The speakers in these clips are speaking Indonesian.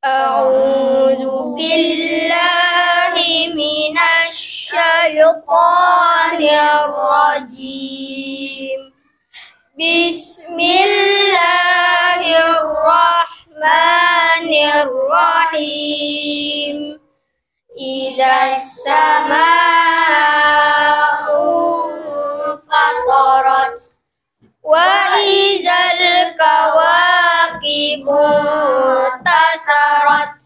A'udzu billahi minasy syaithanir rajim. Bismillahirrahmanirrahim. Idzas samaa'u fatarat wa idzal kawaqibu tasarat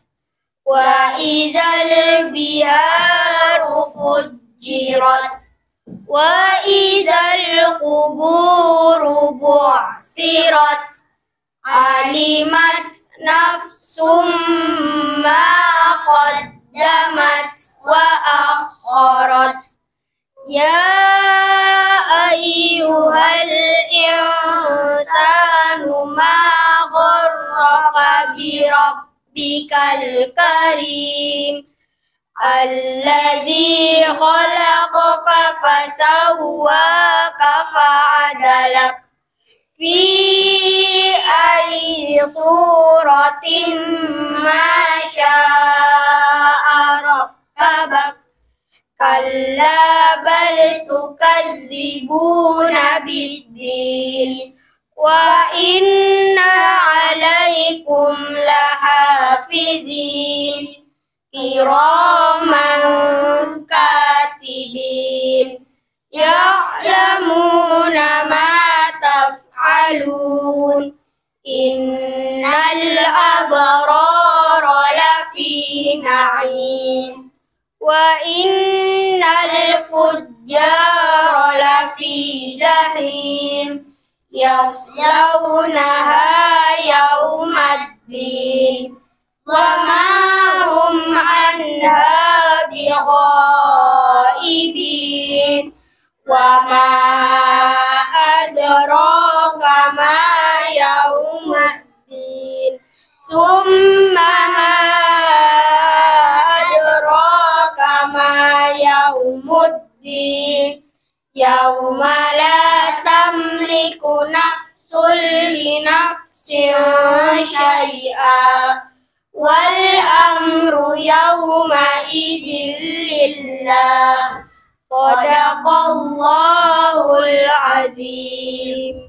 wa idzal biharu fujirat wa idzal quburu bu'sirat alimat nafsum ma qaddamat wa akharat ya ayyuhal insanu ma gharraka bi rabbikal karim alladzi khalaqaka fasawwaka fa'adalak fi ayyi suratin ma syaa rakkabak kalla bal tukazzibuna biddin wa inna alaikum lahafizin kiraman katibin ya'lamuna ma taf'alun innal abrara lafi na'im wa innal fujjara lafi jahim yaslawnaha yawmaddin wa ma hum anha bighaibin wa ma adraka ma yawmaddin summa ma adraka ma yawmuddin yawma la tamliku nafsun li nafsin syai'a wal amru yawma idzin lillah sadaqallahul azim.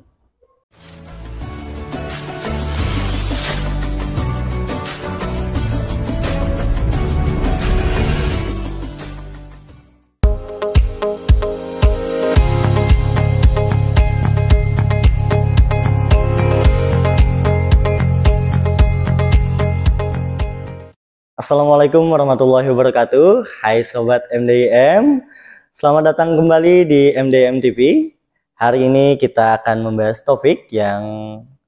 Assalamualaikum warahmatullahi wabarakatuh. Hai Sobat MDIM, selamat datang kembali di MDIM TV. Hari ini kita akan membahas topik yang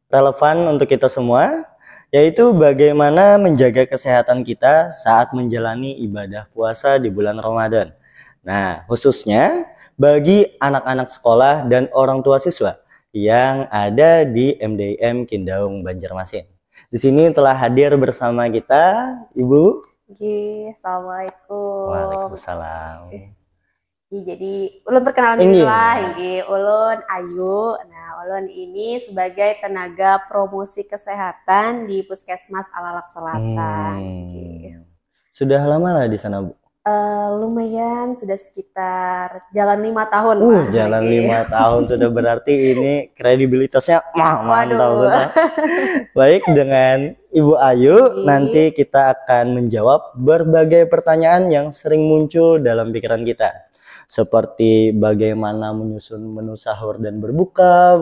relevan untuk kita semua, yaitu bagaimana menjaga kesehatan kita saat menjalani ibadah puasa di bulan Ramadan. Nah, khususnya bagi anak-anak sekolah dan orang tua siswa yang ada di MDIM Kindaung Banjarmasin. Di sini telah hadir bersama kita Ibu. Assalamualaikum. Waalaikumsalam. Jadi Ulun perkenalan dulu lah. Ulun Ayu. Nah, Ulun ini sebagai tenaga promosi kesehatan di Puskesmas Alalak Selatan. Sudah lama lah di sana, Bu? Lumayan, sudah sekitar jalan 5 tahun. Jalan 5 tahun sudah, berarti ini kredibilitasnya mantap sudah. Baik, dengan Ibu Ayu nanti kita akan menjawab berbagai pertanyaan yang sering muncul dalam pikiran kita. Seperti bagaimana menyusun menu sahur dan berbuka,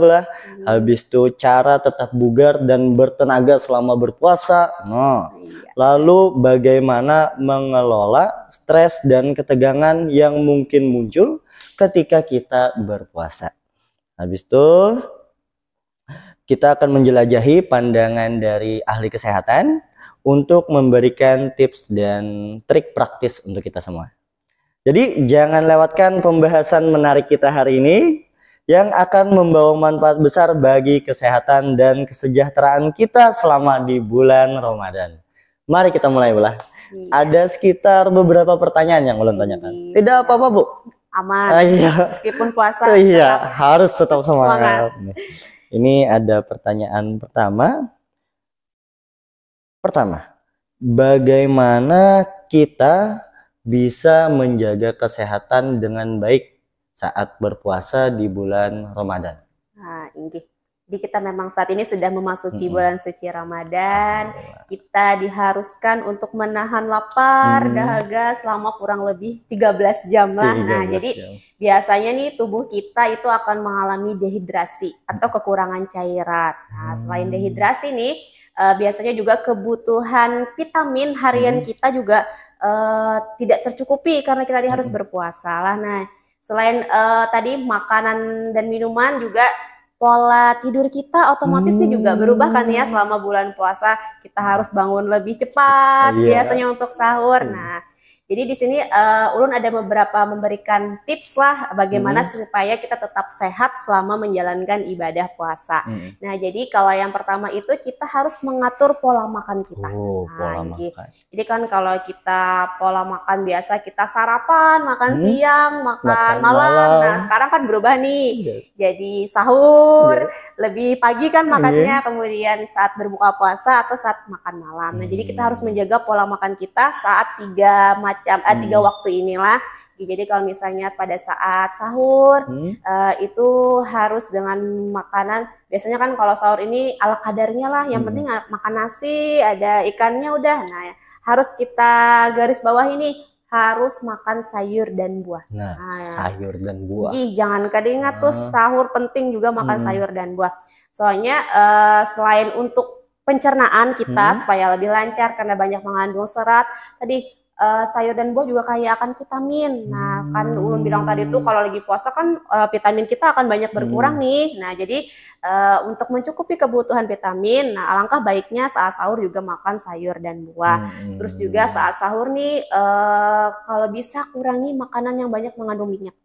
habis itu cara tetap bugar dan bertenaga selama berpuasa. Lalu bagaimana mengelola stres dan ketegangan yang mungkin muncul ketika kita berpuasa. Habis itu kita akan menjelajahi pandangan dari ahli kesehatan untuk memberikan tips dan trik praktis untuk kita semua. Jadi jangan lewatkan pembahasan menarik kita hari ini yang akan membawa manfaat besar bagi kesehatan dan kesejahteraan kita selama di bulan Ramadan. Mari kita mulai, Bu. Ada sekitar beberapa pertanyaan yang ulun tanyakan. Tidak apa-apa, Bu. Aman. Meskipun puasa. Harus tetap semangat. Ini ada pertanyaan pertama. bagaimana kita bisa menjaga kesehatan dengan baik saat berpuasa di bulan Ramadan? Nah, ini. Jadi kita memang saat ini sudah memasuki bulan suci Ramadan. Kita diharuskan untuk menahan lapar, dahaga selama kurang lebih 13 jam lah. Nah, jadi biasanya nih tubuh kita itu akan mengalami dehidrasi atau kekurangan cairan. Nah, selain dehidrasi nih, biasanya juga kebutuhan vitamin harian kita juga tidak tercukupi karena kita harus berpuasa lah. Nah, selain tadi makanan dan minuman juga pola tidur kita otomatis nih juga berubah kan ya selama bulan puasa. Kita harus bangun lebih cepat biasanya untuk sahur. Nah, jadi di sini Ulun ada beberapa memberikan tips lah bagaimana supaya kita tetap sehat selama menjalankan ibadah puasa. Nah, jadi kalau yang pertama itu kita harus mengatur pola makan kita. Pola makan. Jadi kan kalau kita pola makan biasa kita sarapan, makan siang, makan malam. Nah, sekarang kan berubah nih. Jadi sahur, lebih pagi kan makannya, kemudian saat berbuka puasa atau saat makan malam. Nah, jadi kita harus menjaga pola makan kita saat tiga waktu inilah. Jadi kalau misalnya pada saat sahur itu harus dengan makanan, biasanya kan kalau sahur ini ala kadarnya lah, yang penting makan nasi, ada ikannya udah. Nah, harus kita garis bawah ini, harus makan sayur dan buah. Nah, sayur dan buah. Jangan kadang tuh sahur penting juga makan sayur dan buah. Soalnya selain untuk pencernaan kita supaya lebih lancar karena banyak mengandung serat, tadi sayur dan buah juga kaya akan vitamin. Nah, kan Ulun bilang tadi tuh kalau lagi puasa kan vitamin kita akan banyak berkurang nih. Nah, jadi untuk mencukupi kebutuhan vitamin, nah alangkah baiknya saat sahur juga makan sayur dan buah. Terus juga saat sahur nih kalau bisa kurangi makanan yang banyak mengandung minyak.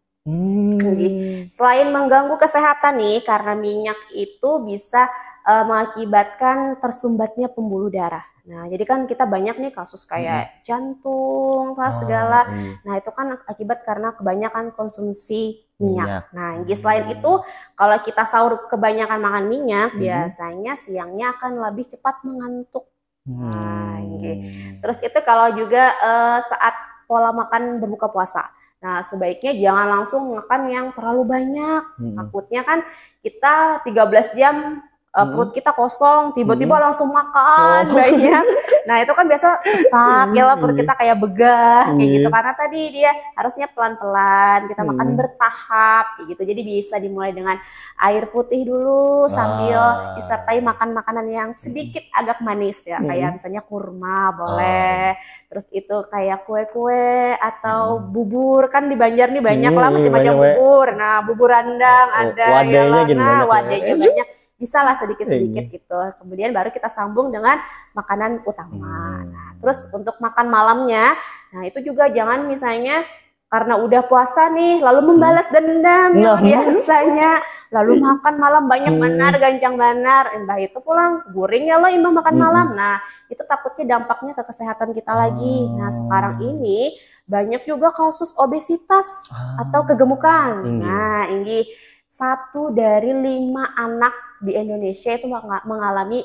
Selain mengganggu kesehatan nih, karena minyak itu bisa mengakibatkan tersumbatnya pembuluh darah. Nah, jadi kan kita banyak nih kasus kayak jantung, segala. Nah, itu kan akibat karena kebanyakan konsumsi minyak. Nah, selain itu, kalau kita sahur kebanyakan makan minyak, biasanya siangnya akan lebih cepat mengantuk. Nah, terus itu kalau juga saat pola makan berbuka puasa. Nah, sebaiknya jangan langsung makan yang terlalu banyak. Takutnya kan kita 13 jam perut kita kosong, tiba-tiba langsung makan banyak. Nah, itu kan biasa sesak, ya lah perut kita kayak begah, kayak gitu. Karena tadi dia harusnya pelan-pelan, kita makan bertahap, kayak gitu. Jadi bisa dimulai dengan air putih dulu, sambil disertai makan makanan yang sedikit agak manis ya. Kayak misalnya kurma boleh, terus itu kayak kue-kue atau bubur. Kan di Banjar nih banyak lah macam-macam bubur. Nah, bubur rendang ada, wadahnya banyak. Bisa lah sedikit-sedikit itu. Kemudian baru kita sambung dengan makanan utama. Nah, terus untuk makan malamnya, nah itu juga jangan misalnya karena udah puasa nih, lalu membalas dendam biasanya. Lalu makan malam banyak benar, gancang benar. Entah itu pulang, guring ya lo imbang makan malam. Nah, itu takutnya dampaknya ke kesehatan kita lagi. Nah, sekarang ini banyak juga kasus obesitas atau kegemukan. Nah, ini 1 dari 5 anak di Indonesia itu mengalami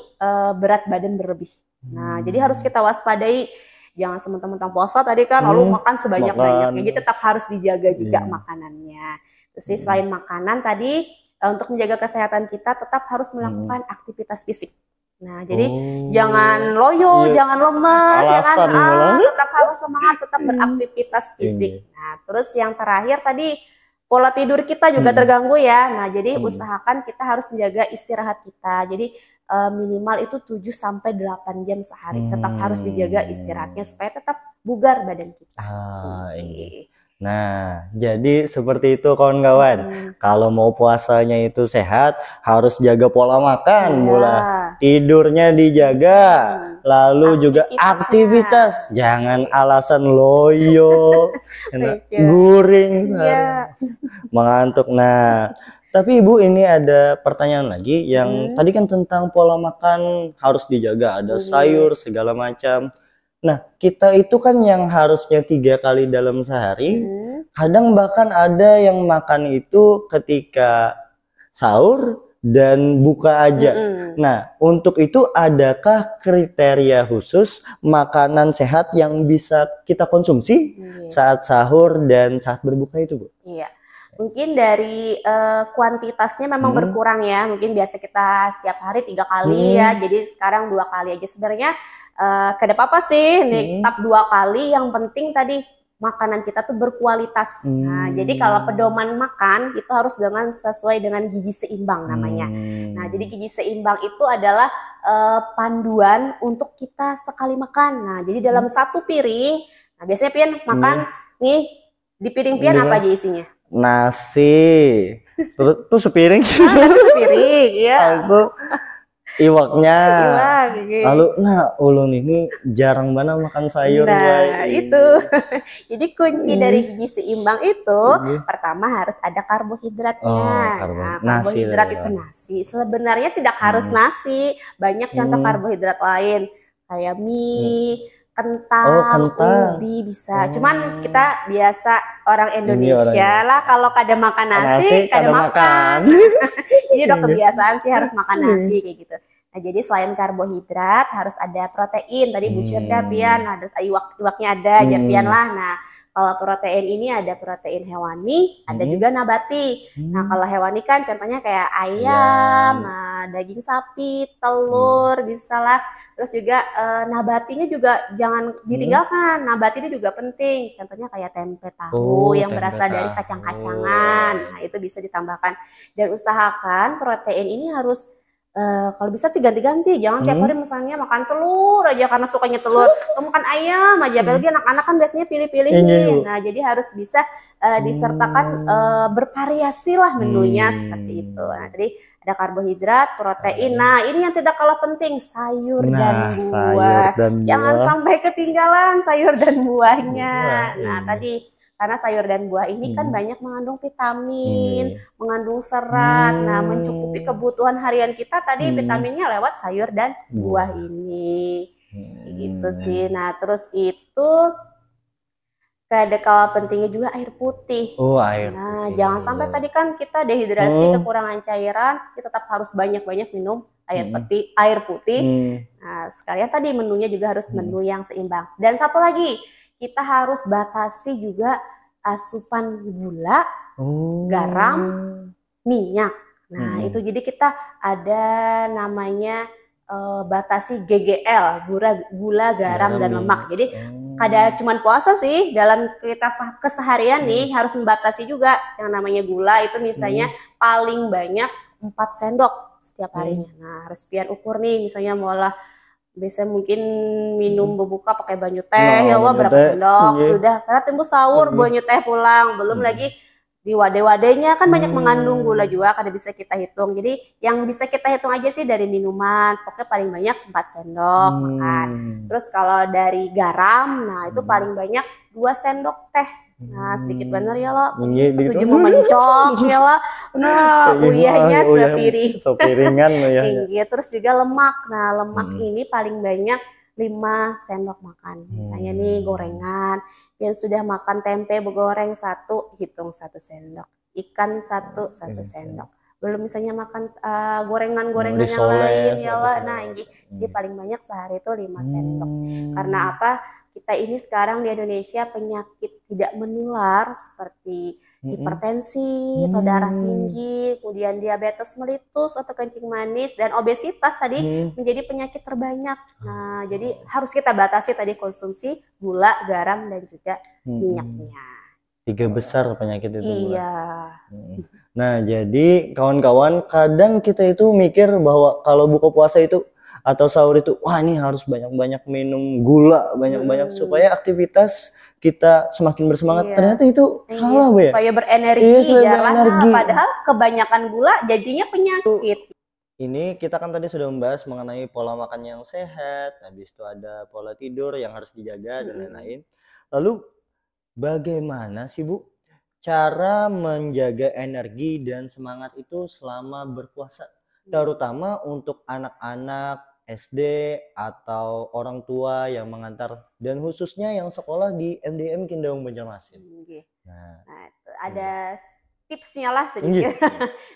berat badan berlebih. Nah, jadi harus kita waspadai. Jangan sementang-mentang puasa tadi kan lalu makan sebanyak-banyaknya. Jadi tetap harus dijaga juga makanannya. Terus selain makanan tadi, untuk menjaga kesehatan kita tetap harus melakukan aktivitas fisik. Nah, jadi jangan loyo, jangan lemas, tetap harus semangat, tetap beraktivitas fisik. Nah, terus yang terakhir tadi, pola tidur kita juga terganggu ya. Nah, jadi usahakan kita harus menjaga istirahat kita. Jadi minimal itu 7-8 jam sehari. Tetap harus dijaga istirahatnya supaya tetap bugar badan kita. Nah, jadi seperti itu kawan-kawan. Kalau mau puasanya itu sehat, harus jaga pola makan, tidurnya dijaga, lalu juga aktivitas. Jangan alasan loyo, guring, mengantuk. Nah, tapi Ibu ini ada pertanyaan lagi yang tadi kan tentang pola makan harus dijaga, ada sayur segala macam. Nah, kita itu kan yang harusnya 3 kali dalam sehari, kadang bahkan ada yang makan itu ketika sahur dan buka aja. Nah, untuk itu adakah kriteria khusus makanan sehat yang bisa kita konsumsi saat sahur dan saat berbuka itu, Bu? Iya. Mungkin dari kuantitasnya memang berkurang ya. Mungkin biasa kita setiap hari 3 kali ya. Jadi sekarang 2 kali aja. Sebenarnya kada apa-apa sih nih, tetap 2 kali. Yang penting tadi makanan kita tuh berkualitas. Nah, jadi kalau pedoman makan itu harus sesuai dengan gizi seimbang namanya. Nah, jadi gizi seimbang itu adalah panduan untuk kita sekali makan. Nah, jadi dalam satu piring, nah biasanya Pian makan nih di piring Pian apa aja isinya? Nasi, terus tuh sepiring, Nasi sepiring, ya. aku iwaknya, Iwak, gitu. lalu nah ulun ini jarang banget makan sayur. Nah itu jadi kunci dari gizi seimbang itu pertama harus ada karbohidratnya. Nah, karbohidrat itu nasi, sebenarnya tidak harus nasi, banyak contoh karbohidrat lain kayak mie, kentang, ubi bisa. Cuman kita biasa orang Indonesia lah kalau kada makan nasi kada makan. Ini udah kebiasaan sih harus makan nasi kayak gitu. Nah, jadi selain karbohidrat harus ada protein. Tadi Bu Cerda Pian ada iwaknya ada, Pian lah. Nah, kalau protein ini ada protein hewani, ada juga nabati. Nah, kalau hewani kan contohnya kayak ayam, daging sapi, telur, bisa lah. Terus juga nabatinya juga jangan ditinggalkan. Nabati ini juga penting. Contohnya kayak tempe tahu yang berasal dari kacang-kacangan. Nah, itu bisa ditambahkan. Dan usahakan protein ini harus kalau bisa sih ganti-ganti, jangan tiap hari misalnya makan telur aja karena sukanya telur, atau makan ayam aja. Apalagi anak-anak kan biasanya pilih-pilih nih. Nah, jadi harus bisa disertakan bervariasi lah menunya seperti itu. Nah, jadi ada karbohidrat, protein. Nah, ini yang tidak kalah penting, sayur dan buah. Jangan sampai ketinggalan sayur dan buahnya. Nah, tadi karena sayur dan buah ini kan banyak mengandung vitamin, mengandung serat. Nah, mencukupi kebutuhan harian kita tadi vitaminnya lewat sayur dan buah ini. Gitu sih. Nah, terus itu ada kalah pentingnya juga air putih. Nah, jangan sampai tadi kan kita dehidrasi, kekurangan cairan, kita tetap harus banyak-banyak minum air putih. Nah, sekalian tadi menunya juga harus menu yang seimbang. Dan satu lagi, kita harus batasi juga asupan gula, garam, minyak. Nah, itu jadi kita ada namanya batasi GGL, gula, garam, dan lemak. Jadi kada cuman puasa sih, dalam kita keseharian nih harus membatasi juga yang namanya gula itu misalnya paling banyak 4 sendok setiap harinya. Nah, harus pian ukur nih, misalnya malah biasa mungkin minum berbuka pakai banyu teh, ya Allah berapa sendok sudah, karena tembus sahur banyu teh pulang, belum lagi di wadah-wadahnya kan banyak mengandung gula juga, kada bisa kita hitung. Jadi yang bisa kita hitung aja sih dari minuman, pokoknya paling banyak 4 sendok makan. Terus kalau dari garam, nah itu paling banyak 2 sendok teh. Nah, sedikit bener ya lo, tujuh memencok ya lo. Nah, uyahnya sepiringan ya. Terus juga lemak. Nah, lemak ini paling banyak 5 sendok makan. Misalnya nih gorengan, yang sudah makan tempe bergoreng 1, hitung 1 sendok. Ikan 1 sendok. Belum misalnya makan gorengan-gorengan yang lain ya lo. Nah, ini paling banyak sehari itu 5 sendok. Karena apa? Kita ini sekarang di Indonesia penyakit tidak menular seperti hipertensi atau darah tinggi, kemudian diabetes mellitus atau kencing manis, dan obesitas tadi menjadi penyakit terbanyak. Nah, jadi harus kita batasi tadi konsumsi gula, garam, dan juga minyaknya. 3 besar penyakit itu. Iya. Nah, jadi kawan-kawan, kadang kita itu mikir bahwa kalau buka puasa itu atau sahur itu, wah ini harus banyak-banyak minum gula, banyak-banyak supaya aktivitas kita semakin bersemangat. Ternyata itu salah, Bu ya. Supaya berenergi, padahal kebanyakan gula jadinya penyakit. Ini kita kan tadi sudah membahas mengenai pola makan yang sehat, habis itu ada pola tidur yang harus dijaga dan lain-lain. Lalu bagaimana sih, Bu, cara menjaga energi dan semangat itu selama berpuasa? Terutama untuk anak-anak SD atau orang tua yang mengantar, dan khususnya yang sekolah di MDM Kindaung Banjarmasin. Nah, itu ada tipsnya lah sedikit.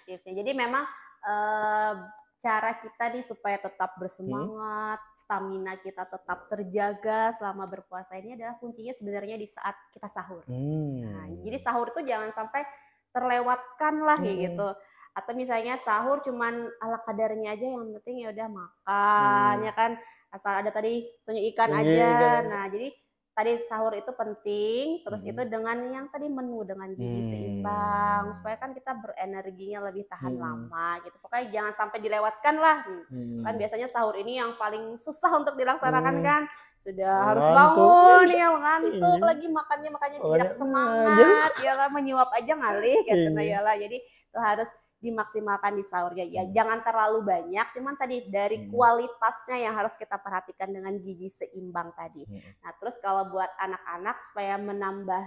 Tipsnya. Jadi memang eh, cara kita nih supaya tetap bersemangat, stamina kita tetap terjaga selama berpuasa ini adalah kuncinya sebenarnya di saat kita sahur. Nah, jadi sahur itu jangan sampai terlewatkan lah kayak gitu. Atau misalnya sahur cuman ala kadarnya aja, yang penting ya udah makan ya kan, asal ada tadi sonya ikan aja. Nah, jadi tadi sahur itu penting, terus itu dengan yang tadi menu dengan gizi seimbang supaya kan kita berenerginya lebih tahan lama gitu. Pokoknya jangan sampai dilewatkan lah. Kan biasanya sahur ini yang paling susah untuk dilaksanakan kan. Sudah harus bangun ya, ngantuk lagi makanya tidak semangat ya lah, menyuap aja ngalih gitu ya lah. Jadi itu harus dimaksimalkan di sahur ya. Jangan terlalu banyak, cuman tadi dari kualitasnya yang harus kita perhatikan dengan gizi seimbang tadi. Nah, terus kalau buat anak-anak supaya menambah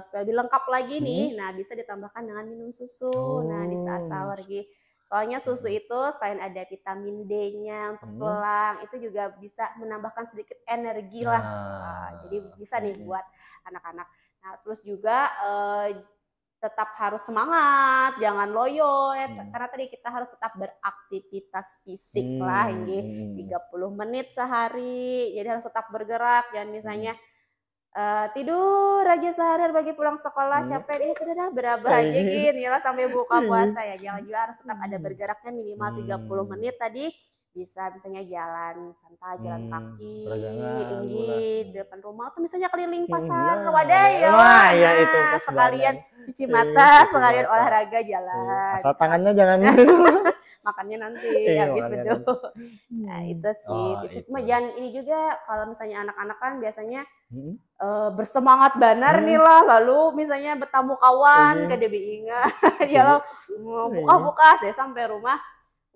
supaya lebih lengkap lagi nih, nah bisa ditambahkan dengan minum susu. Nah, di saat sahur gitu. Soalnya susu itu selain ada vitamin D-nya untuk tulang, itu juga bisa menambahkan sedikit energi lah. Jadi bisa nih buat anak-anak. Nah, terus juga tetap harus semangat, jangan loyo ya, karena tadi kita harus tetap beraktivitas fisik lah ini 30 menit sehari, jadi harus tetap bergerak, jangan misalnya tidur aja seharian bagi pulang sekolah capek, sudah dah berapa aja gini ya lah sampai buka puasa ya, jangan juga harus tetap ada bergeraknya minimal 30 menit tadi. Bisa misalnya jalan santai, jalan kaki di depan rumah, atau misalnya keliling pasar wadai ya, itu sekalian cuci mata, sekalian olahraga jalan. Asal tangannya jangan makannya nanti habis beduk. Nah, itu sih. Cuma jangan ini juga, kalau misalnya anak-anak kan biasanya bersemangat banar nih lah, lalu misalnya bertamu kawan ke DBI ya buka-buka saya sampai rumah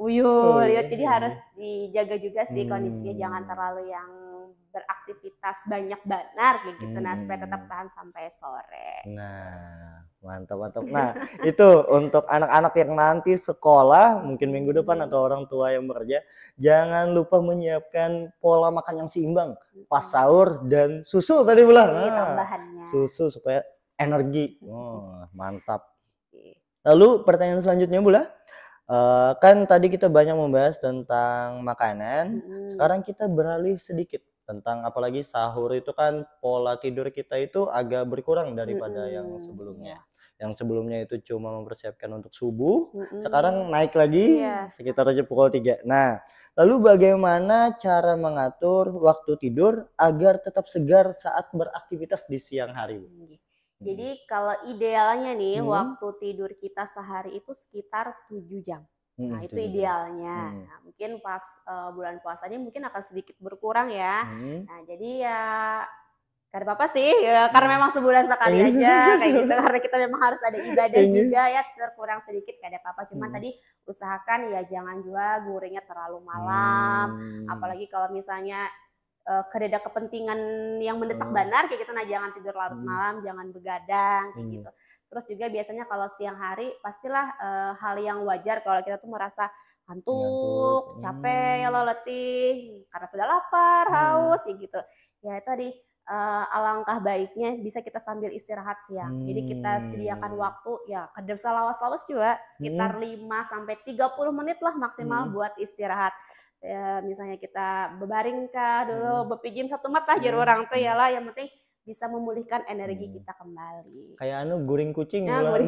uyul, jadi harus dijaga juga sih kondisinya, jangan terlalu yang beraktivitas banyak banar kayak gitu. Nah, supaya tetap tahan sampai sore. Nah, mantap. Nah, itu untuk anak-anak yang nanti sekolah mungkin minggu depan atau orang tua yang bekerja, jangan lupa menyiapkan pola makan yang seimbang pas sahur dan susu tadi bilang. Tambahannya susu supaya energi. Mantap. Lalu pertanyaan selanjutnya Bula, kan tadi kita banyak membahas tentang makanan, sekarang kita beralih sedikit tentang apalagi sahur itu kan pola tidur kita itu agak berkurang daripada yang sebelumnya. Yang sebelumnya itu cuma mempersiapkan untuk subuh, sekarang naik lagi sekitar aja pukul 3. Nah, lalu bagaimana cara mengatur waktu tidur agar tetap segar saat beraktivitas di siang hari? Jadi kalau idealnya nih waktu tidur kita sehari itu sekitar 7 jam. Nah, itu idealnya. Nah, mungkin pas bulan puasanya mungkin akan sedikit berkurang ya. Nah, jadi ya gak ada apa-apa sih ya, karena memang sebulan sekali aja kayak gitu, karena kita memang harus ada ibadah juga ya, terkurang sedikit gak ada apa-apa. Cuman tadi usahakan ya jangan juga guringnya terlalu malam, apalagi kalau misalnya ada kepentingan yang mendesak banar kayak gitu. Nah, jangan tidur larut malam, jangan begadang kayak gitu. Terus juga biasanya kalau siang hari pastilah hal yang wajar kalau kita tuh merasa ngantuk, capek, letih karena sudah lapar, haus kayak gitu. Ya tadi alangkah baiknya bisa kita sambil istirahat siang. Jadi kita sediakan waktu ya, kada usah lawas-lawas juga, sekitar 5 sampai 30 menit lah maksimal buat istirahat. Ya, misalnya kita bebaring kah dulu, bepijim satu mata jar orang tuh ya lah, yang penting bisa memulihkan energi kita kembali. Kayak guring kucing. Ya, guring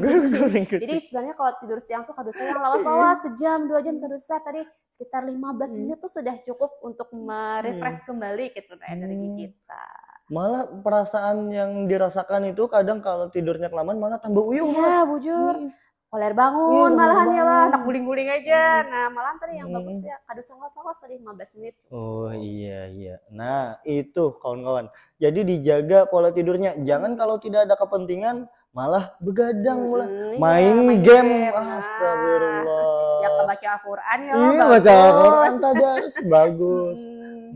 kucing. Jadi sebenarnya kalau tidur siang tuh kada usah yang lawas-lawas sejam 2 jam, kada usah, tadi sekitar 15 menit tuh sudah cukup untuk merefresh kembali gitu energi kita. Malah perasaan yang dirasakan itu kadang kalau tidurnya kelamaan malah tambah uyuh. Iya, bujur. Koler bangun malahan ya lah, anak guling-guling aja. Nah, malahan tadi yang bagus ya kada lawas-lawas tadi 15 menit. Oh iya. Nah, itu kawan-kawan. Jadi dijaga pola tidurnya. Jangan kalau tidak ada kepentingan malah begadang mulai main game. Astagfirullah. Ya kebaca Al-Qur'an ya bagus. Iya, baca Al-Qur'an tadi harus bagus.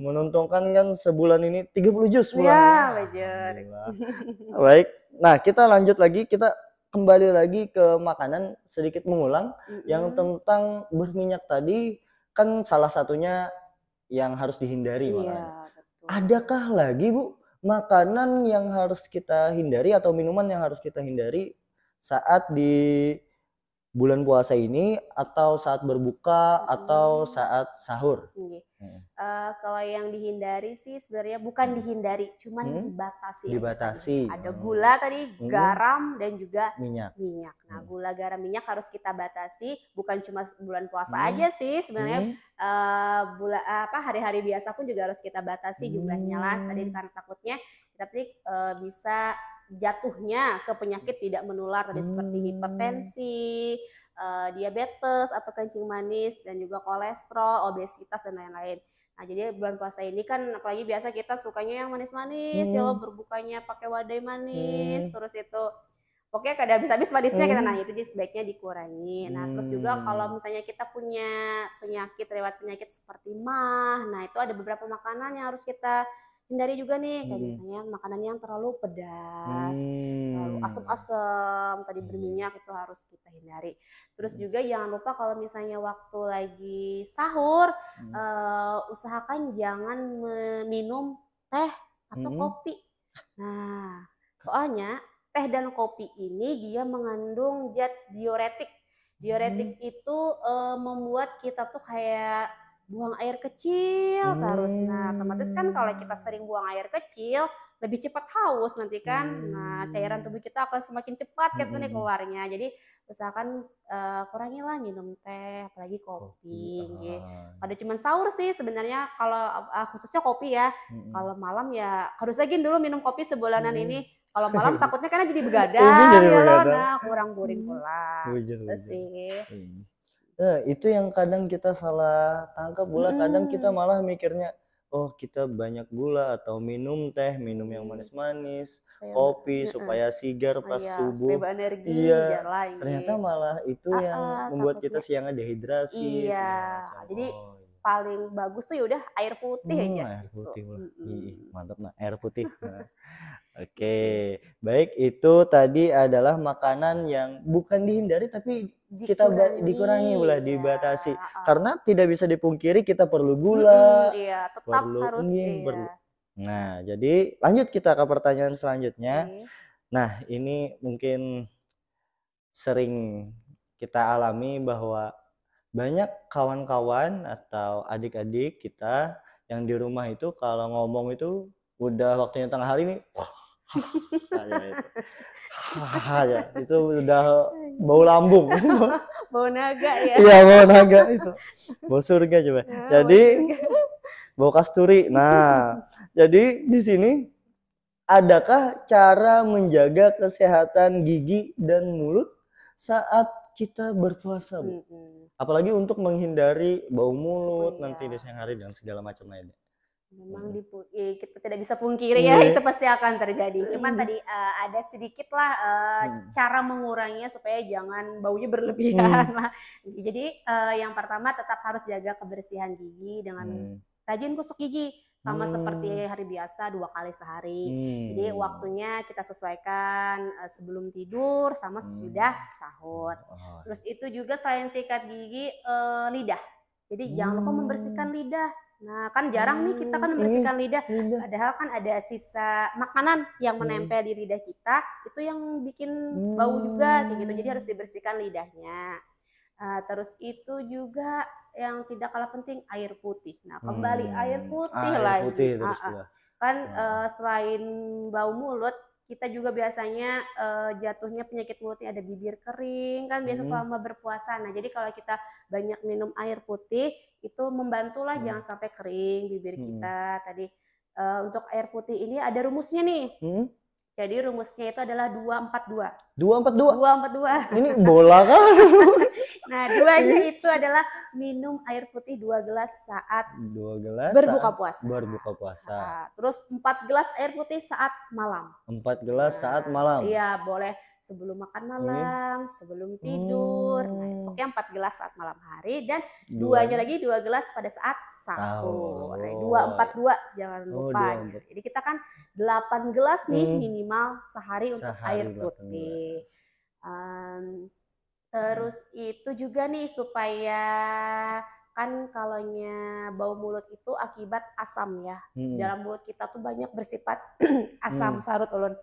Menuntunkan kan sebulan ini 30 juz bulan. Iya, wajar. Baik. Nah, kita lanjut lagi, kita kembali lagi ke makanan, sedikit mengulang yang tentang berminyak tadi, kan salah satunya yang harus dihindari. Iya, betul. Adakah lagi Bu makanan yang harus kita hindari atau minuman yang harus kita hindari saat di bulan puasa ini atau saat berbuka atau saat sahur? Kalau yang dihindari sih sebenarnya bukan dihindari, cuman dibatasi. Dibatasi. Ada gula tadi, garam dan juga Minyak. Nah, gula, garam, minyak harus kita batasi. Bukan cuma bulan puasa aja sih sebenarnya. Hari-hari biasa pun juga harus kita batasi jumlahnya lah. Tadi karena takutnya kita bisa jatuhnya ke penyakit tidak menular tadi seperti hipertensi, diabetes atau kencing manis dan juga kolesterol, obesitas dan lain-lain. Nah, jadi bulan puasa ini kan apalagi biasa kita sukanya yang manis-manis, ya Allah, berbukanya pakai wadai manis, terus itu pokoknya kada habis-habis manisnya kita, nah itu sebaiknya dikurangi. Nah, terus juga kalau misalnya kita punya riwayat penyakit seperti mah, nah itu ada beberapa makanan yang harus kita hindari juga nih, kayak misalnya makanan yang terlalu pedas, terlalu asam-asam, tadi berminyak itu harus kita hindari. Terus juga jangan lupa kalau misalnya waktu lagi sahur, usahakan jangan minum teh atau kopi. Nah, soalnya teh dan kopi ini dia mengandung zat diuretik. Diuretik itu membuat kita tuh kayak buang air kecil terus. Nah, otomatis kan kalau kita sering buang air kecil, lebih cepat haus nanti kan. Nah, cairan tubuh kita akan semakin cepat gitu nih keluarnya. Jadi usahakan kurangilah minum teh, apalagi kopi. Pada cuma sahur sih sebenarnya kalau khususnya kopi ya. Kalau malam ya harus lagi dulu minum kopi sebulanan ini. Kalau malam takutnya karena jadi begadang ya loh, nah kurang guring pula. Itu sih. Nah, itu yang kadang kita salah tangkap pula. Kadang kita malah mikirnya, oh kita banyak gula atau minum teh, minum yang manis-manis, kopi supaya sigar pas subuh. Supaya energi, iya, ternyata malah itu yang membuat kita siangnya dehidrasi. Iya, jadi paling bagus tuh yaudah air putih aja. Air putih lah. Mantap nah, air putih. Oke, baik, itu tadi adalah makanan yang bukan dihindari tapi kita dikurangi pula, dibatasi. Karena tidak bisa dipungkiri kita perlu gula. Iya, tetap harus perlu. Nah, jadi lanjut kita ke pertanyaan selanjutnya. Nah, ini mungkin sering kita alami bahwa banyak kawan-kawan atau adik-adik kita yang di rumah itu kalau ngomong itu udah waktunya tengah hari nih, itu udah bau lambung. Bau naga ya. Iya, bau naga itu. Bau surga coba. Jadi bau kasturi. Nah, jadi di sini adakah cara menjaga kesehatan gigi dan mulut saat kita berpuasa, Bu? Apalagi untuk menghindari bau mulut nanti di siang hari dan segala macam lainnya. Memang kita tidak bisa pungkiri ya, itu pasti akan terjadi. Cuman tadi ada sedikit lah cara menguranginya supaya jangan baunya berlebihan lah. Jadi yang pertama tetap harus jaga kebersihan gigi dengan rajin gosok gigi. Sama seperti hari biasa 2 kali sehari. Jadi waktunya kita sesuaikan sebelum tidur sama sesudah sahur. Terus itu juga selain sikat gigi, lidah. Jadi jangan lupa membersihkan lidah. Nah, kan jarang nih kita kan membersihkan lidah. Padahal kan ada sisa makanan yang menempel di lidah kita, itu yang bikin bau juga kayak gitu. Jadi harus dibersihkan lidahnya. Terus itu juga yang tidak kalah penting, air putih. Nah, kembali air putih lagi. Kan selain bau mulut, kita juga biasanya jatuhnya penyakit mulutnya ada bibir kering kan biasa selama berpuasa. Nah, jadi kalau kita banyak minum air putih itu membantulah jangan sampai kering bibir kita. Tadi untuk air putih ini ada rumusnya nih. Jadi rumusnya itu adalah 242. 242. 242. Ini bola kan? Nah, duanya itu adalah minum air putih 2 gelas saat berbuka puasa. Berbuka puasa. Terus 4 gelas air putih saat malam. 4 gelas saat malam. Iya, boleh sebelum makan malam, sebelum tidur. Nah, pokoknya 4 gelas saat malam hari dan duanya lagi 2 gelas pada saat sahur. 242 jangan lupa. Jadi kita kan 8 gelas nih minimal sehari untuk air putih. Terus itu juga nih supaya kan kalaunya bau mulut itu akibat asam ya. Dalam mulut kita tuh banyak bersifat asam, sarut ulun.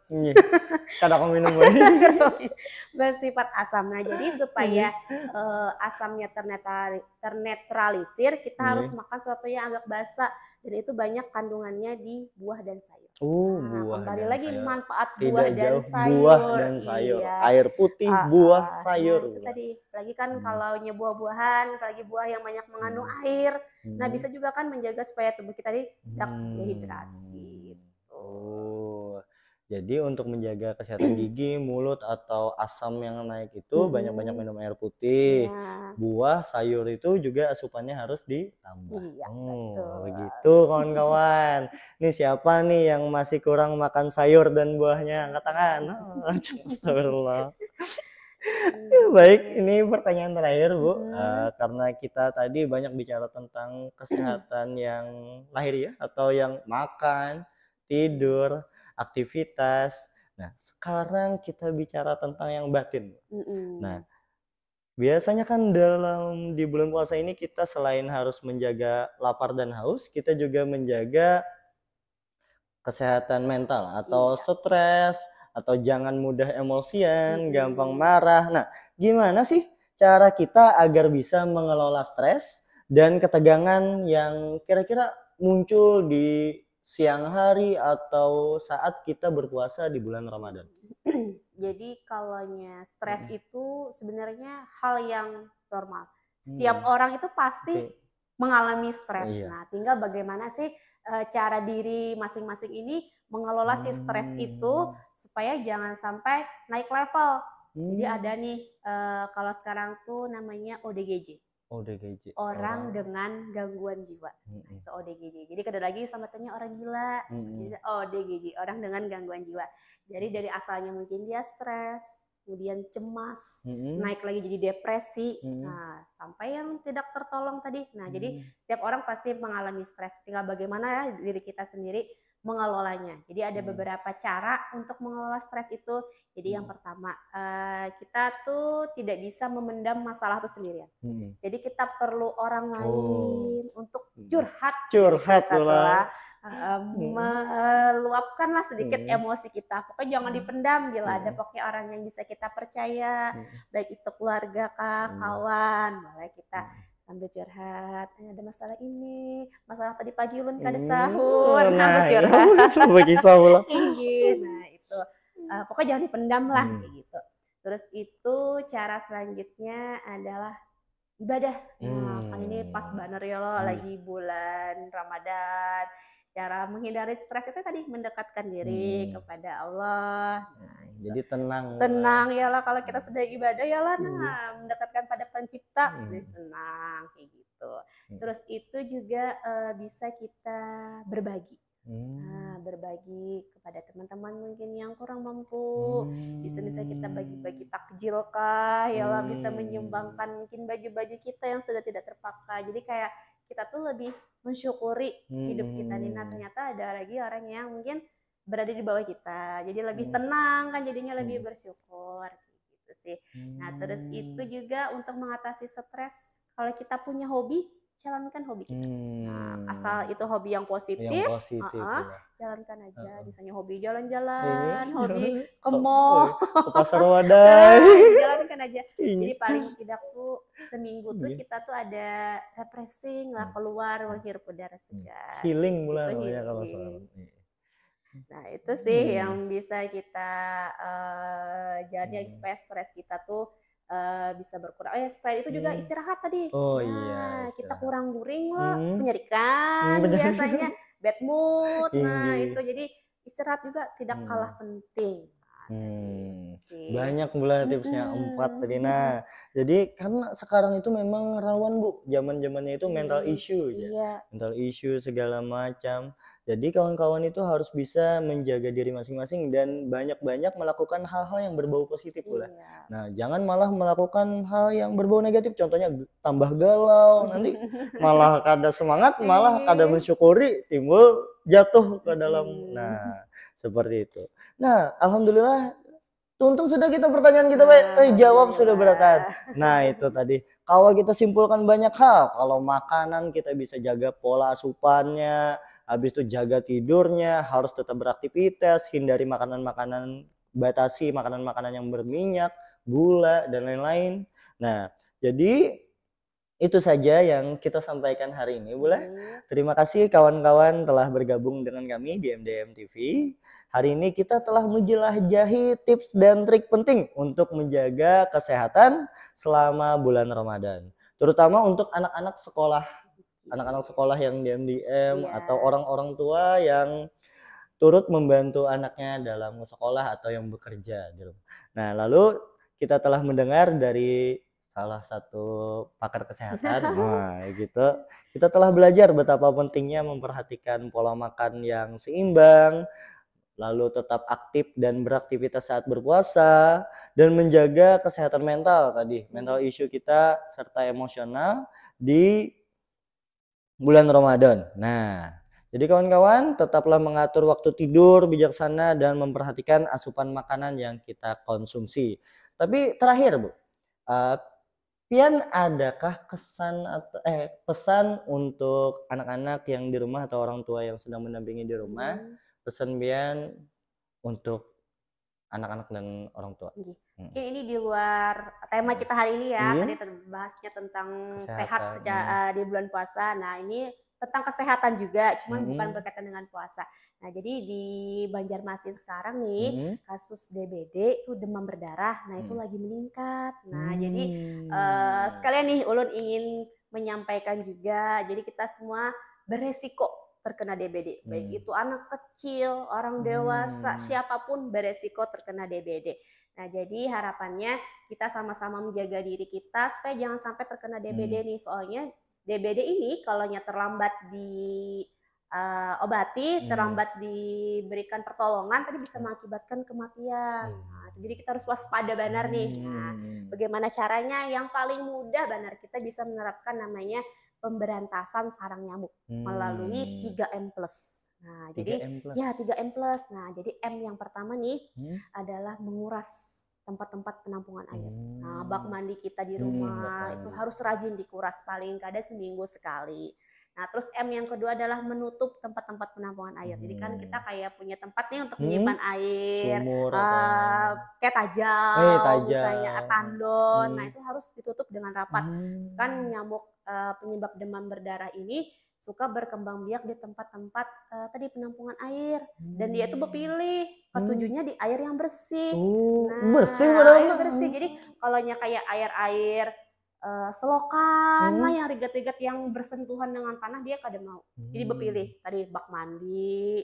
Kadang aku minum lagi. Bersifat asam. Nah, jadi supaya asamnya ternetralisir, kita harus makan sesuatu yang agak basah. Dan itu banyak kandungannya di buah dan sayur. Buah kembali dan lagi sayur. manfaat Tidak buah dan jauh, sayur. buah dan sayur. Iya. Air putih, buah, sayur. Nah, itu tadi. Lagi kan kalau buah-buahan, apalagi buah yang banyak mengandung air. Nah, bisa juga kan menjaga supaya tubuh kita tidak dehidrasi. Jadi untuk menjaga kesehatan gigi, mulut atau asam yang naik itu banyak-banyak minum air putih. Buah, sayur itu juga asupannya harus ditambah. Iya, betul. Begitu kawan-kawan. Nih siapa nih yang masih kurang makan sayur dan buahnya? Angkat tangan. Astagfirullah. Baik, ini pertanyaan terakhir Bu. Karena kita tadi banyak bicara tentang kesehatan yang lahiriah atau yang makan, tidur, aktivitas. Nah, sekarang kita bicara tentang yang batin. Nah, biasanya kan di bulan puasa ini kita selain harus menjaga lapar dan haus, kita juga menjaga kesehatan mental atau stres, atau jangan mudah emosian, gampang marah. Nah, gimana sih cara kita agar bisa mengelola stres dan ketegangan yang kira-kira muncul di siang hari atau saat kita berpuasa di bulan Ramadan? Jadi kalaunya stres itu sebenarnya hal yang normal. Setiap orang itu pasti mengalami stres. Nah, tinggal bagaimana sih cara diri masing-masing ini mengelola si stres itu supaya jangan sampai naik level. Jadi ada nih kalau sekarang tuh namanya ODGJ. Orang dengan gangguan jiwa. Nah, itu ODGJ. Jadi kada lagi sambatannya orang gila. ODGJ, orang dengan gangguan jiwa. Jadi dari asalnya mungkin dia stres, kemudian cemas, naik lagi jadi depresi. Nah, sampai yang tidak tertolong tadi. Nah, jadi setiap orang pasti mengalami stres. Tinggal bagaimana ya diri kita sendiri mengelolanya. Jadi ada beberapa cara untuk mengelola stres itu. Jadi yang pertama, kita tuh tidak bisa memendam masalah itu sendirian. Jadi kita perlu orang lain untuk curhat lah. Meluapkanlah sedikit emosi kita. Pokoknya jangan dipendam. Bila ada pokoknya orang yang bisa kita percaya, baik itu keluarga kah, kawan, boleh kita sambil curhat. Ada masalah ini, masalah tadi pagi ulun kada sahur, nah curhat. Bagi sahur. Nah itu, pokoknya jangan dipendam lah kayak gitu. Terus itu cara selanjutnya adalah ibadah. Nah kan ini pas banget ya lo, lagi bulan Ramadan. Cara menghindari stres itu tadi mendekatkan diri kepada Allah. Nah, jadi tenang ya lah kalau kita sedang ibadah ya lah. Nah, mendekatkan pada pencipta, jadi tenang kayak gitu. Terus itu juga bisa kita berbagi. Nah, berbagi kepada teman-teman mungkin yang kurang mampu. Bisa kita bagi-bagi takjil kah, ya lah bisa menyumbangkan mungkin baju-baju kita yang sudah tidak terpakai. Jadi kayak kita tuh lebih mensyukuri hidup kita nih. Nah ternyata ada lagi orang yang mungkin berada di bawah kita, jadi lebih tenang kan, jadinya lebih bersyukur gitu sih. Nah terus itu juga untuk mengatasi stres, kalau kita punya hobi, jalankan hobi kita. Nah, asal itu hobi yang positif, jalankan aja. Misalnya hobi jalan-jalan, hobi ke mall, ke pasar Wadai, jalankan aja. Jadi paling tidak tuh seminggu tuh kita tuh ada refreshing lah, keluar menghirup udara segar. Healing mulai ya kalau soal. Nah itu sih yang bisa kita jalani supaya stres kita tuh bisa berkurang. Selain itu juga istirahat tadi. Nah, kita kurang guring lah, penyarikan biasanya, bad mood. Nah, itu jadi istirahat juga tidak kalah penting. Banyak mulai tipsnya 4 tadi. Nah, jadi karena sekarang itu memang rawan Bu, zaman-zamannya itu mental issue ya. Mental issue segala macam. Jadi kawan-kawan itu harus bisa menjaga diri masing-masing dan banyak-banyak melakukan hal-hal yang berbau positif pula. Nah, jangan malah melakukan hal yang berbau negatif. Contohnya tambah galau, nanti malah kada semangat, malah kada mensyukuri, timbul jatuh ke dalam. Nah, seperti itu. Nah, alhamdulillah Untung sudah kita pertanyaan kita baik, jawab sudah beratan. Nah itu tadi. Kalau kita simpulkan banyak hal, kalau makanan kita bisa jaga pola asupannya, habis itu jaga tidurnya, harus tetap beraktivitas, hindari makanan-makanan, batasi makanan-makanan yang berminyak, gula dan lain-lain. Nah jadi itu saja yang kita sampaikan hari ini, boleh? Terima kasih kawan-kawan telah bergabung dengan kami di MDM TV. Hari ini kita telah menjelajahi tips dan trik penting untuk menjaga kesehatan selama bulan Ramadan. Terutama untuk anak-anak sekolah yang di MDM atau orang-orang tua yang turut membantu anaknya dalam sekolah atau yang bekerja. Nah, lalu kita telah mendengar dari salah satu pakar kesehatan, gitu. Kita telah belajar betapa pentingnya memperhatikan pola makan yang seimbang, lalu tetap aktif dan beraktivitas saat berpuasa, dan menjaga kesehatan mental tadi, mental issue kita serta emosional di bulan Ramadan. Nah, jadi kawan-kawan tetaplah mengatur waktu tidur bijaksana dan memperhatikan asupan makanan yang kita konsumsi. Tapi terakhir Bu, Pian adakah pesan untuk anak-anak yang di rumah atau orang tua yang sedang mendampingi di rumah? Pesan Pian untuk anak-anak dan orang tua. Mungkin ini di luar tema kita hari ini ya. Tadi bahasnya tentang sehat sejak di bulan puasa. Nah ini tentang kesehatan juga, cuman bukan berkaitan dengan puasa. Nah jadi di Banjarmasin sekarang nih kasus DBD itu demam berdarah, nah itu lagi meningkat. Nah jadi sekalian nih Ulun ingin menyampaikan juga, jadi kita semua beresiko terkena DBD, baik itu anak kecil, orang dewasa, siapapun beresiko terkena DBD. Nah jadi harapannya kita sama-sama menjaga diri kita supaya jangan sampai terkena DBD nih, soalnya DBD ini kalau terlambat diobati, terlambat diberikan pertolongan, tadi bisa mengakibatkan kematian. Nah, jadi kita harus waspada benar nih. Nah, bagaimana caranya? Yang paling mudah benar kita bisa menerapkan namanya pemberantasan sarang nyamuk melalui 3M+. Nah, 3M+. Jadi ya 3M+. Nah, jadi M yang pertama nih adalah menguras tempat-tempat penampungan air. Nah, bak mandi kita di rumah itu harus rajin dikuras, paling kadang seminggu sekali. Nah, terus M yang kedua adalah menutup tempat-tempat penampungan air. Jadi kan kita kayak punya tempat nih untuk menyimpan air, kayak tajam, misalnya tandon. Nah, itu harus ditutup dengan rapat. Kan nyamuk penyebab demam berdarah ini suka berkembang biak di tempat-tempat tadi penampungan air, dan dia itu berpilih ketujuhnya di air yang bersih. Bersih air bersih. Jadi kalau kayak air selokan lah yang rigat-rigat yang bersentuhan dengan tanah, dia kada mau. Jadi berpilih tadi bak mandi,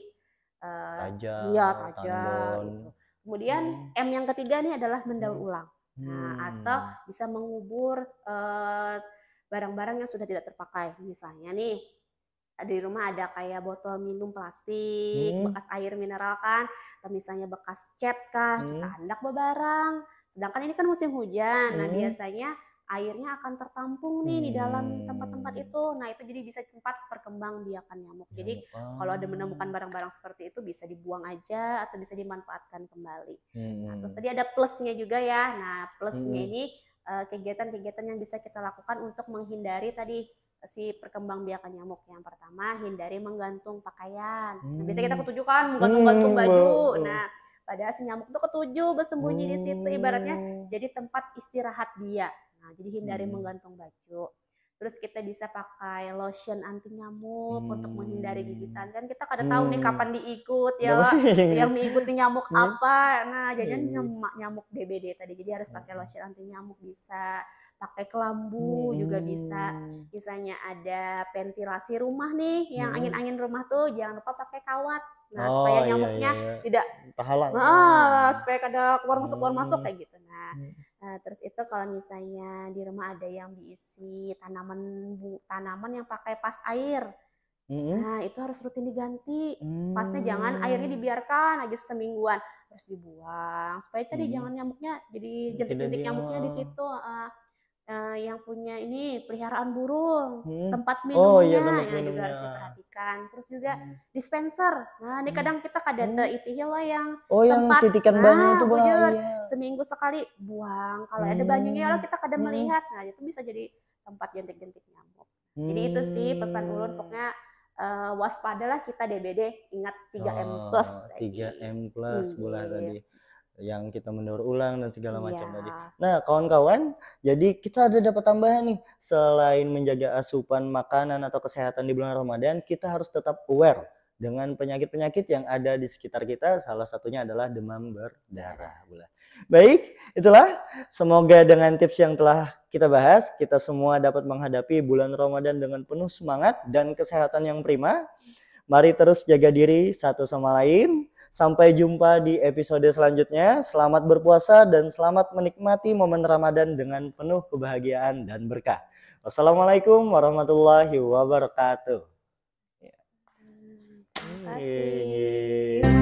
tajam gitu. Kemudian M yang ketiga nih adalah mendaur ulang. Nah, atau bisa mengubur barang-barang yang sudah tidak terpakai. Misalnya nih di rumah ada kayak botol minum plastik, bekas air mineral kan, atau misalnya bekas cat kah, kita hendak bebarang. Sedangkan ini kan musim hujan, nah biasanya airnya akan tertampung nih di dalam tempat-tempat itu. Nah itu jadi bisa tempat perkembangbiakan nyamuk. Jadi kalau ada menemukan barang-barang seperti itu bisa dibuang aja atau bisa dimanfaatkan kembali. Nah, terus tadi ada plusnya juga ya. Nah plusnya ini kegiatan-kegiatan yang bisa kita lakukan untuk menghindari tadi si perkembangbiakan nyamuk. Yang pertama, hindari menggantung pakaian. Nah, biasanya kita ketujukan menggantung-gantung baju. Nah, padahal si nyamuk itu ketujuh bersembunyi di situ, ibaratnya jadi tempat istirahat dia. Nah, jadi hindari menggantung baju. Terus kita bisa pakai lotion anti nyamuk untuk menghindari gigitan. Kan kita kada tahu nih kapan diikut ya, yang mengikuti nyamuk apa. Nah, jadi nyamuk DBD tadi. Jadi harus pakai lotion anti nyamuk, bisa pakai kelambu juga bisa. Misalnya ada ventilasi rumah nih, yang angin-angin rumah tuh jangan lupa pakai kawat. Nah, supaya nyamuknya tidak terhalang. Supaya kada keluar masuk kayak gitu. Nah, terus itu kalau misalnya di rumah ada yang diisi tanaman yang pakai pas air. Nah, itu harus rutin diganti. Pasnya jangan airnya dibiarkan aja semingguan, harus dibuang supaya tadi jangan nyamuknya jadi jentik-jentik nyamuknya di situ. yang punya ini peliharaan burung, tempat Oh iya, minumnya tempat yang juga minumnya. harus diperhatikan. Terus juga dispenser. Nah, ini kadang kita kadang itih yang Oh, yang tempat, titikan banyu itu, Bah. bujur, Iya. seminggu sekali buang. Kalau ada banyunya lah kita kadang melihat. Nah, itu bisa jadi tempat jentik-jentik nyamuk. Jadi itu sih pesan ulun, pokoknya waspadalah kita DBD, ingat 3M plus tadi. 3M plus bola tadi yang kita mendaur ulang dan segala macam Iya. tadi. Nah, kawan-kawan, jadi kita ada dapat tambahan nih. Selain menjaga asupan makanan atau kesehatan di bulan Ramadan, kita harus tetap aware dengan penyakit-penyakit yang ada di sekitar kita. Salah satunya adalah demam berdarah. Baik, itulah semoga dengan tips yang telah kita bahas, kita semua dapat menghadapi bulan Ramadan dengan penuh semangat dan kesehatan yang prima. Mari terus jaga diri satu sama lain. Sampai jumpa di episode selanjutnya. Selamat berpuasa dan selamat menikmati momen Ramadan dengan penuh kebahagiaan dan berkah. Wassalamualaikum warahmatullahi wabarakatuh. Terima kasih.